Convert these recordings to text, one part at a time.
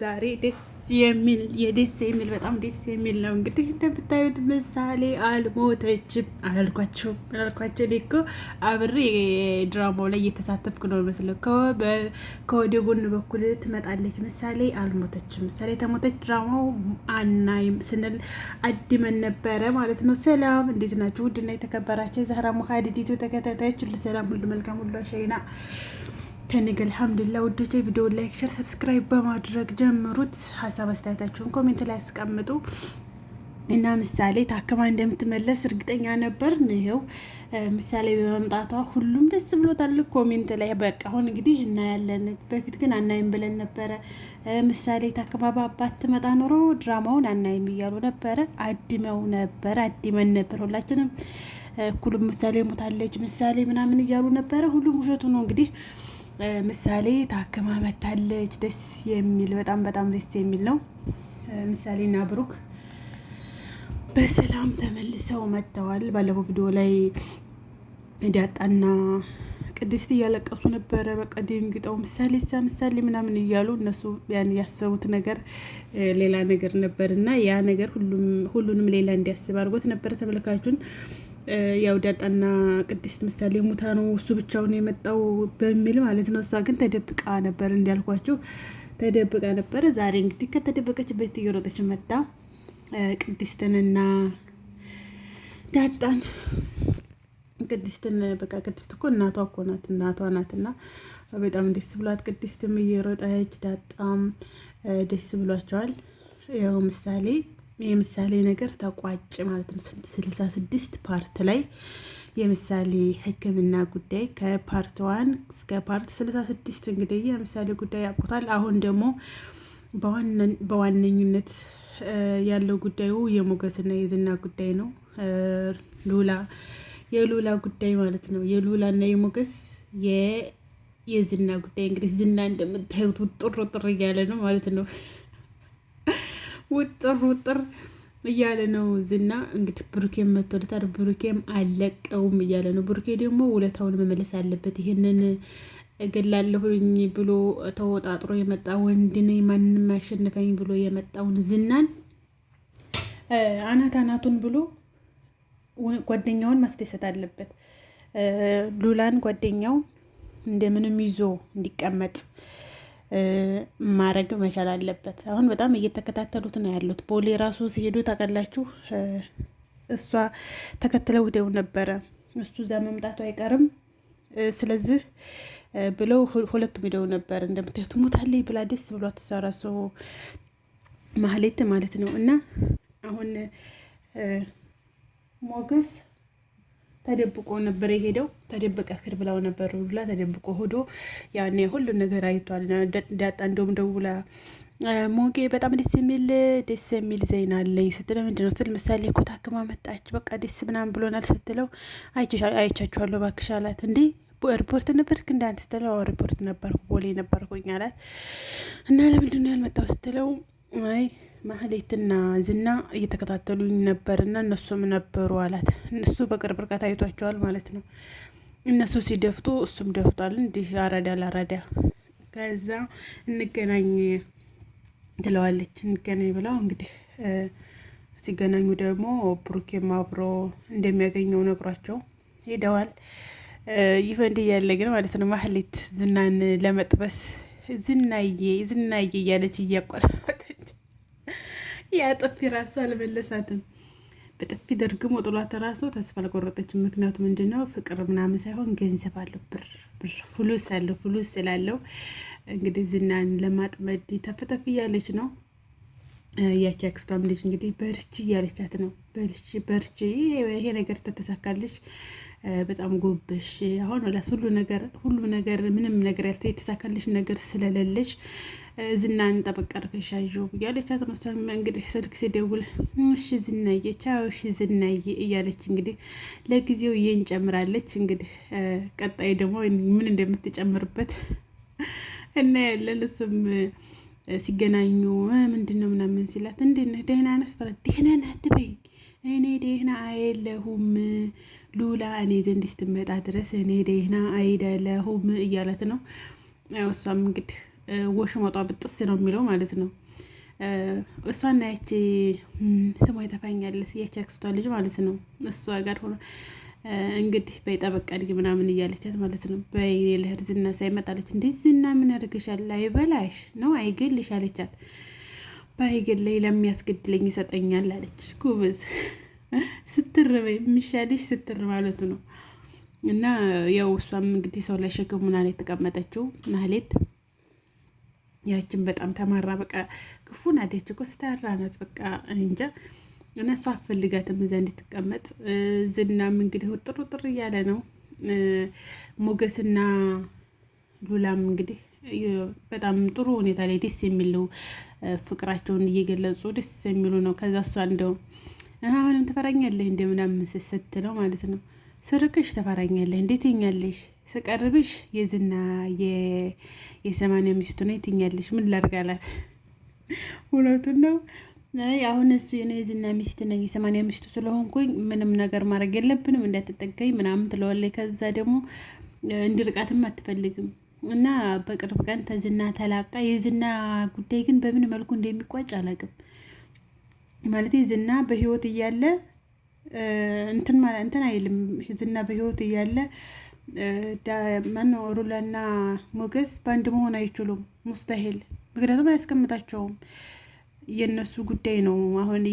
ዛሬ ደስ የሚል በጣም ደስ የሚል ነው። እንግዲህ እንደምታዩት ምሳሌ አልሞተችም። አላልኳቸው እኔ እኮ አብሬ ድራማው ላይ እየተሳተፍኩ ነው መስለው። ከወደ ጎን በኩል ትመጣለች ምሳሌ አልሞተችም። ምሳሌ ተሞተች ድራማው አናይም ስንል አድመን ነበረ ማለት ነው። ሰላም እንዴት ናችሁ? ውድና የተከበራችሁ የዛህራ ሙሀዲዲቱ ተከታታዮች ሁሉ ሰላም፣ ሁሉ መልካም፣ ሁሉ አሸይና ከነገ አልሐምዱሊላህ። ውዶቼ ቪዲዮ ላይክ፣ ሼር፣ ሰብስክራይብ በማድረግ ጀምሩት። ሀሳብ አስተያየታችሁን ኮሜንት ላይ ያስቀምጡ እና ምሳሌ ታክማ እንደምትመለስ እርግጠኛ ነበር። ይኸው ምሳሌ በመምጣቷ ሁሉም ደስ ብሎታል። ኮሜንት ላይ በቃ አሁን እንግዲህ እናያለን። በፊት ግን አናይም ብለን ነበረ። ምሳሌ ታክማ በአባት ትመጣ ኖሮ ድራማውን አናይም እያሉ ነበረ። አድመን ነበር ሁላችንም እኩልም ምሳሌ ሞታለች ምሳሌ ምናምን እያሉ ነበረ። ሁሉም ውሸቱ ነው እንግዲህ ምሳሌ ታክማ መታለች። ደስ የሚል በጣም ደስ የሚል ነው። ምሳሌና ብሩክ በሰላም ተመልሰው መጥተዋል። ባለፈው ቪዲዮ ላይ ዳጣና ቅድስት እያለቀሱ ነበረ። በቃ ደንግጠው ምሳሌ ምናምን እያሉ እነሱ ያን ያሰቡት ነገር ሌላ ነገር ነበር እና ያ ነገር ሁሉንም ሌላ እንዲያስብ አድርጎት ነበረ ተመልካቹን። ያው ዳጣና ቅድስት ምሳሌ ሙታ ነው እሱ ብቻውን የመጣው በሚል ማለት ነው። እሷ ግን ተደብቃ ነበር፣ እንዳልኳችሁ ተደብቃ ነበር። ዛሬ እንግዲህ ከተደበቀችበት እየሮጠች መጣ ቅድስትንና ዳጣን። ቅድስትን በቃ ቅድስት እኮ እናቷ ናትና በጣም ደስ ብሏት ቅድስትም እየሮጠች ዳጣም ደስ ብሏቸዋል። ያው የምሳሌ ነገር ተቋጭ ማለት ነው። 66 ፓርት ላይ የምሳሌ ሕክምና ጉዳይ ከፓርት 1 እስከ ፓርት 66 እንግዲህ የምሳሌ ጉዳይ ያውቁታል። አሁን ደግሞ በዋነኝነት ያለው ጉዳዩ የሞገስና የዝና ጉዳይ ነው። የሉላ ጉዳይ ማለት ነው። የሉላና የሞገስ የዝና ጉዳይ እንግዲህ ዝና እንደምታዩት ውጥር እያለ ነው ማለት ነው። ውጥር እያለ ነው ዝና። እንግዲህ ብሩኬም መጥቶለታል። ብሩኬም አለቀውም እያለ ነው። ብሩኬ ደግሞ ውለታውን መመለስ አለበት። ይሄንን እገላለሁኝ ብሎ ተወጣጥሮ የመጣ ወንድ ነኝ ማንም ያሸንፈኝ ብሎ የመጣውን ዝናን አናቱን ብሎ ጓደኛውን ማስደሰት አለበት። ሉላን ጓደኛው እንደምንም ይዞ እንዲቀመጥ ማድረግ መቻል አለበት። አሁን በጣም እየተከታተሉት ነው ያሉት። ቦሌ ራሱ ሲሄዱ ታውቃላችሁ። እሷ ተከትለው ሄደው ነበረ። እሱ እዛ መምጣቱ አይቀርም ስለዚህ ብለው ሁለቱም ሄደው ነበር። እንደምታዩት ሞታለች ብላ ደስ ብሏት ተሰራ ሰው ማህሌት ማለት ነው። እና አሁን ሞገስ ተደብቆ ነበር የሄደው። ተደብቀ ክር ብላው ነበር ብላ ተደብቆ ሆዶ ያኔ ሁሉ ነገር አይቷል። ዳጣ እንደውም ደውላ ሞጌ በጣም ደስ የሚል ዜና አለኝ ስትለው ምንድን ነው ስትል ምሳሌ እኮ ታክማ መጣች በቃ ደስ ምናምን ብሎናል ስትለው አይቻችኋለሁ እባክሽ አላት። እንዲህ ሪፖርት ነበርክ እንዳንተ ስትለው ሪፖርት ነበርኩ ቦሌ ነበርኩኝ አላት። እና ለምንድን ነው ያልመጣው ስትለው አይ ማህሌትና ዝና እየተከታተሉኝ ነበርና እነሱም ነበሩ አላት። እነሱ በቅርብ ርቀት አይቷቸዋል ማለት ነው። እነሱ ሲደፍቱ እሱም ደፍቷል። እንዲህ አራዳ ከዛ እንገናኝ ትለዋለች። እንገናኝ ብለው እንግዲህ ሲገናኙ ደግሞ ብሩኬም አብሮ እንደሚያገኘው ነግሯቸው ሄደዋል። ይህ እንዲህ እያለ ግን ማለት ነው ማህሌት ዝናን ለመጥበስ ዝናዬ እያለች እያቆላመጠች ያ ጥፊ ራሱ አልመለሳትም። በጥፊ ደርግሞ ጥሏት ራሱ ተስፋ አልቆረጠችም። ምክንያቱ ምንድነው ፍቅር ምናምን ሳይሆን ገንዘብ አለው፣ ብር ፍሉስ ስላለው እንግዲህ ዝናን ለማጥመድ ተፍተፍ እያለች ነው። ያቺ አክስቷም ልጅ እንግዲህ በርቺ እያለቻት ነው። በርቺ ይሄ ነገር ተተሳካልሽ በጣም ጎበሽ። አሁን ወላስ ሁሉ ነገር ምንም ነገር የተሳካልሽ ነገር ስለሌለሽ ዝናን ጠበቅ አድርገሽ ያዥው እያለቻት ነው። እሷም እንግዲህ ስልክ ሲደውል እሺ ዝናዬ ቻው፣ እሺ ዝናዬ እያለች እንግዲህ ለጊዜው ጨምራለች። እንግዲህ ቀጣይ ደግሞ ምን እንደምትጨምርበት እና ያለን እሱም ሲገናኙ ምንድን ነው ምናምን ሲላት እንዴት ነህ ደህና ነህ? ደህና ነህ አትበይኝ እኔ ደህና አይደለሁም ሉላ እኔ ዘንድ ስትመጣ ድረስ እኔ ደህና አይደለሁም እያለት ነው። ያው እሷም እንግዲህ ወሽመጧ ብጥስ ነው የሚለው ማለት ነው። እሷና ያቺ ስሟ ይጠፋኛል ያቺ አክስቷ ልጅ ማለት ነው። እሷ ጋር ሆኖ እንግዲህ በይጠበቃ አድርጊ ምናምን እያለቻት ማለት ነው። በይኔ ልሄድ ዝና ሳይመጣለች እንዴ ዝና ምን ያደርግሻል? አይበላሽ ነው አይገልሽ አለቻት። ባይገለኝ ለሚያስገድለኝ ይሰጠኛል አለች። ጎበዝ ስትር በይ የሚሻልሽ ስትር ማለቱ ነው። እና ያው እሷም እንግዲህ ሰው ላይ ሸክም ሆና ነው የተቀመጠችው ማህሌት። ያችን በጣም ተማራ በቃ ክፉ ናት። ያች ኮስታራ ናት በቃ እንጃ። እና እሷ አፈልጋትም እዛ እንድትቀመጥ። ዝናም እንግዲህ ውጥር ውጥር እያለ ነው። ሞገስና ሉላም እንግዲህ በጣም ጥሩ ሁኔታ ላይ ደስ የሚሉ ፍቅራቸውን እየገለጹ ደስ የሚሉ ነው። ከዛ እሷ እንደው አሁንም ትፈራኛለህ እንደ ምናምን ስትለው ማለት ነው። ስርቅሽ ትፈራኛለህ እንዴት ትኛለሽ? ስቀርብሽ የዝና የሰማንያ ሚስቱ ነው ትኛለሽ? ምን ላድርጋላት? እውነቱን ነው። አሁን እሱ የዝና ሚስት ነኝ የሰማንያ ሚስቱ ስለሆንኩኝ ምንም ነገር ማድረግ የለብንም እንዳትጠጋኝ ምናምን ትለዋለች። ከዛ ደግሞ እንዲርቃትም አትፈልግም እና በቅርብ ቀን ተዝና ተላቃ የዝና ጉዳይ ግን በምን መልኩ እንደሚቋጭ አላውቅም። ማለት ዝና በህይወት እያለ እንትን አይልም። ዝና በህይወት እያለ ማነው ሩላና ሞገስ በአንድ መሆን አይችሉም፣ ሙስተሂል። ምክንያቱም አያስቀምጣቸውም። የእነሱ ጉዳይ ነው። አሁን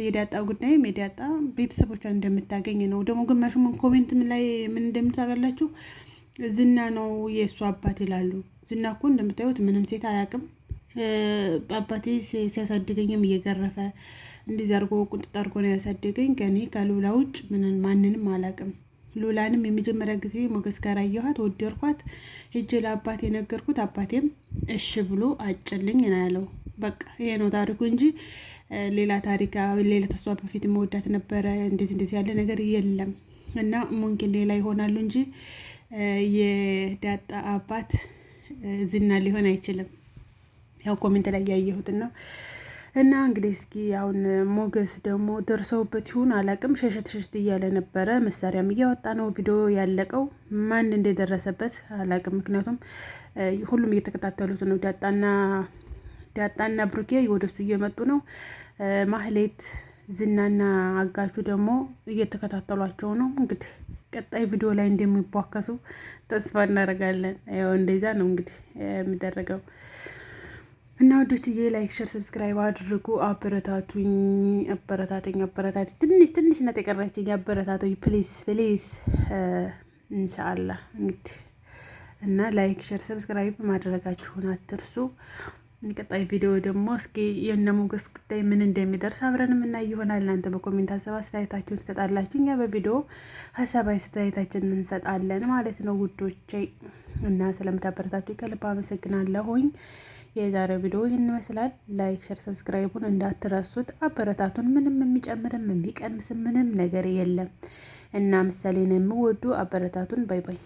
የዳጣ ጉዳይም የዳጣ ቤተሰቦቿን እንደምታገኝ ነው። ደግሞ ግማሹ ኮሜንት ላይ ምን እንደምታውቃላችሁ ዝና ነው የእሱ አባት ይላሉ። ዝና እኮ እንደምታዩት ምንም ሴት አያውቅም። አባቴ ሲያሳድገኝም እየገረፈ እንደዚህ አድርጎ ቁንጥጥ አድርጎ ነው ያሳደገኝ። ከኔ ከሉላ ውጭ ማንንም አላውቅም። ሉላንም የመጀመሪያ ጊዜ ሞገስ ጋር አየኋት፣ ወደድኳት፣ ሂጅ ለአባቴ ነገርኩት። አባቴም እሺ ብሎ አጭልኝ ነው ያለው። በቃ ይሄ ነው ታሪኩ እንጂ ሌላ ታሪክ ሌላ ተሷ በፊት መወዳት ነበረ እንደዚህ ያለ ነገር የለም። እና ሙምኪን ሌላ ይሆናሉ እንጂ የዳጣ አባት ዝና ሊሆን አይችልም። ያው ኮሜንት ላይ ያየሁት ነው። እና እንግዲህ እስኪ አሁን ሞገስ ደግሞ ደርሰውበት ይሁን አላቅም፣ ሸሸት እያለ ነበረ። መሳሪያም እያወጣ ነው። ቪዲዮ ያለቀው ማን እንደደረሰበት አላቅም። ምክንያቱም ሁሉም እየተከታተሉት ነው። ዳጣና ብሩኬ ወደሱ እየመጡ ነው። ማህሌት ዝናና አጋቹ ደግሞ እየተከታተሏቸው ነው። እንግዲህ ቀጣይ ቪዲዮ ላይ እንደሚቧከሱ ተስፋ እናደርጋለን። ያው እንደዛ ነው እንግዲህ የሚደረገው። እና ወዶችዬ ላይክ፣ ሸር፣ ሰብስክራይብ አድርጉ። አበረታቱኝ። ትንሽ ናት የቀረችኝ። አበረታቱኝ ፕሊዝ ኢንሻአላህ እንግዲህ። እና ላይክ፣ ሸር፣ ሰብስክራይብ ማድረጋችሁን አትርሱ። ቀጣይ ቪዲዮ ደግሞ እስኪ የእነ ሞገስ ጉዳይ ምን እንደሚደርስ አብረን የምናይ ይሆናል። እናንተ በኮሜንት ሀሳብ አስተያየታችሁን ትሰጣላችሁ፣ እኛ በቪዲዮ ሀሳብ አስተያየታችንን እንሰጣለን ማለት ነው ውዶቼ። እና ስለምታበረታቱ ከልብ አመሰግናለሁኝ። የዛሬው ቪዲዮ ይህን ይመስላል። ላይክ፣ ሸር፣ ሰብስክራይቡን እንዳትረሱት። አበረታቱን። ምንም የሚጨምርም የሚቀንስም ምንም ነገር የለም እና ምሳሌን የምወዱ አበረታቱን። ባይ ባይ።